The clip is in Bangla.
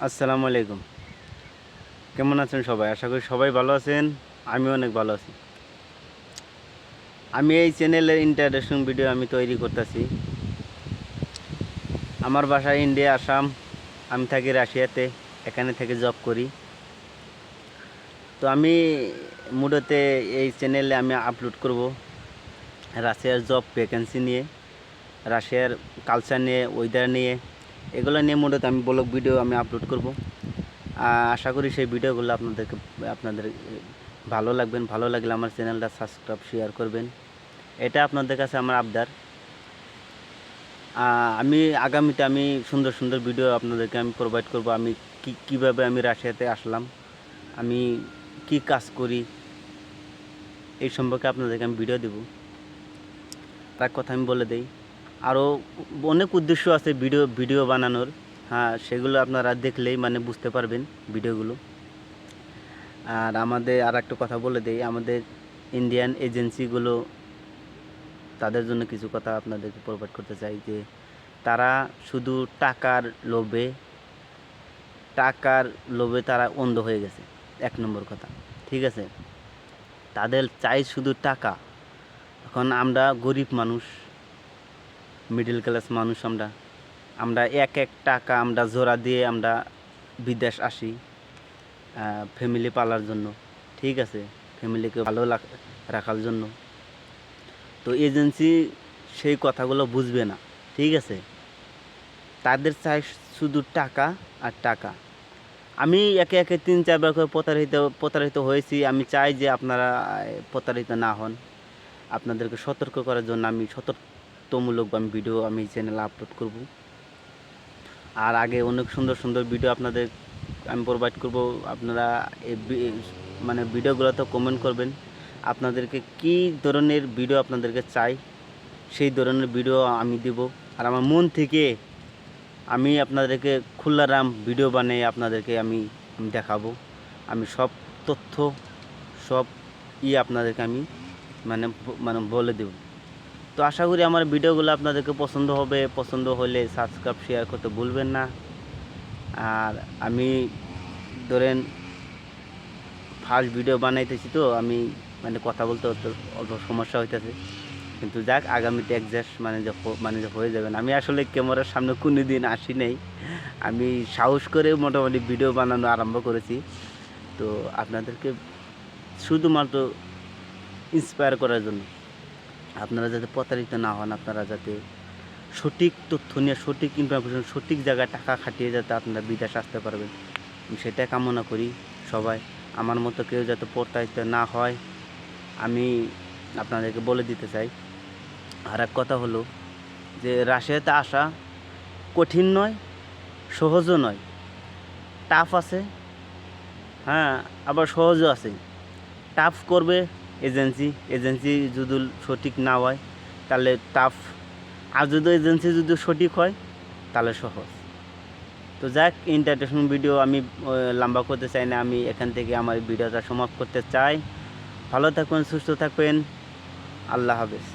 আসসালামু আলাইকুম। কেমন আছেন সবাই? আশা করি সবাই ভালো আছেন। আমিও অনেক ভালো আছি। আমি এই চ্যানেলের ইন্ট্রোডাকশন ভিডিও আমি তৈরি করতেছি। আমার বাসা ইন্ডিয়া, আসাম। আমি থাকি রাশিয়াতে, এখানে থেকে জব করি। তো আমি মূলত এই চ্যানেলে আমি আপলোড করব রাশিয়ার জব ভ্যাকেন্সি নিয়ে, রাশিয়ার কালচার নিয়ে, ওয়েদার নিয়ে, এগুলো নিয়ে মূলত আমি ব্লগ ভিডিও আমি আপলোড করব। আশা করি সেই ভিডিওগুলো আপনাদের ভালো লাগবেন। ভালো লাগলে আমার চ্যানেলটা সাবস্ক্রাইব শেয়ার করবেন, এটা আপনাদের কাছে আমার আবদার। আমি আগামীতে আমি সুন্দর সুন্দর ভিডিও আপনাদেরকে আমি প্রোভাইড করব। আমি কীভাবে আমি রাশিয়াতে আসলাম, আমি কি কাজ করি, এই সম্পর্কে আপনাদেরকে আমি ভিডিও দেব। তার কথা আমি বলে দেই, আরও অনেক উদ্দেশ্য আছে ভিডিও বানানোর। হ্যাঁ, সেগুলো আপনারা দেখলেই মানে বুঝতে পারবেন ভিডিওগুলো। আর আমাদের আর একটা কথা বলে দেই, আমাদের ইন্ডিয়ান এজেন্সিগুলো, তাদের জন্য কিছু কথা আপনাদেরকে প্রোভাইড করতে চাই যে তারা শুধু টাকার লোভে তারা অন্ধ হয়ে গেছে। এক নম্বর কথা, ঠিক আছে? তাদের চাই শুধু টাকা। এখন আমরা গরিব মানুষ, মিডল ক্লাস মানুষ, আমরা এক টাকা আমরা জোড়া দিয়ে আমরা বিদেশ আসি ফ্যামিলি পালার জন্য, ঠিক আছে? ফ্যামিলিকে ভালো রাখার জন্য। তো এজেন্সি সেই কথাগুলো বুঝবে না, ঠিক আছে? তাদের চাই শুধু টাকা আর টাকা। আমি একে একে 3-4 বার করে প্রতারিত হয়েছি। আমি চাই যে আপনারা প্রতারিত না হন। আপনাদেরকে সতর্ক করার জন্য আমি সতর্কতামূলক ভিডিও আমি চ্যানেলে আপলোড করব। আর আগে অনেক সুন্দর সুন্দর ভিডিও আপনাদের আমি প্রোভাইড করব। আপনারা মানে ভিডিওগুলোতে কমেন্ট করবেন আপনাদেরকে কী ধরনের ভিডিও আপনাদেরকে চাই, সেই ধরনের ভিডিও আমি দেব। আর আমার মন থেকে আমি আপনাদেরকে খুল্লারাম ভিডিও বানিয়ে আপনাদেরকে আমি দেখাবো। আমি সব তথ্য, সব আপনাদেরকে আমি মানে মানে বলে দেব। তো আশা করি আমার ভিডিওগুলো আপনাদেরকে পছন্দ হবে। পছন্দ হলে সাবস্ক্রাইব শেয়ার করতে ভুলবেন না। আর আমি ধরেন ফার্স্ট ভিডিও বানাইতেছি, তো আমি মানে কথা বলতে অল্প সমস্যা হইতেছে, কিন্তু যাক, আগামীতে অ্যাডজাস্ট যে হয়ে যাবেন। আমি আসলে ক্যামেরার সামনে কোনো দিন আসি নাই। আমি সাহস করে মোটামুটি ভিডিও বানানো আরম্ভ করেছি। তো আপনাদেরকে শুধুমাত্র ইন্সপায়ার করার জন্য, আপনারা যাতে প্রতারিত না হন, আপনারা যাতে সঠিক তথ্য নিয়ে, সঠিক ইনফরমেশন, সঠিক জায়গায় টাকা খাটিয়ে যাতে আপনারা বিদেশ আসতে পারবেন, আমি সেটা কামনা করি। সবাই আমার মতো কেউ যাতে প্রতারিত না হয়, আমি আপনাদেরকে বলে দিতে চাই। আর এক কথা হলো যে রাশিয়াতে আসা কঠিন নয়, সহজও নয়, টাফ আছে, হ্যাঁ, আবার সহজও আছে। টাফ করবে এজেন্সি যদি সঠিক না হয় তাহলে টাফ, আর যদি এজেন্সি যদি সঠিক হয় তাহলে সহজ। তো যাক, ইন্টারটেনমেন্ট ভিডিও আমি লম্বা করতে চাই না, আমি এখান থেকে আমার ভিডিওটা সমাপ্ত করতে চাই। ভালো থাকবেন, সুস্থ থাকবেন, আল্লাহ হাফেজ।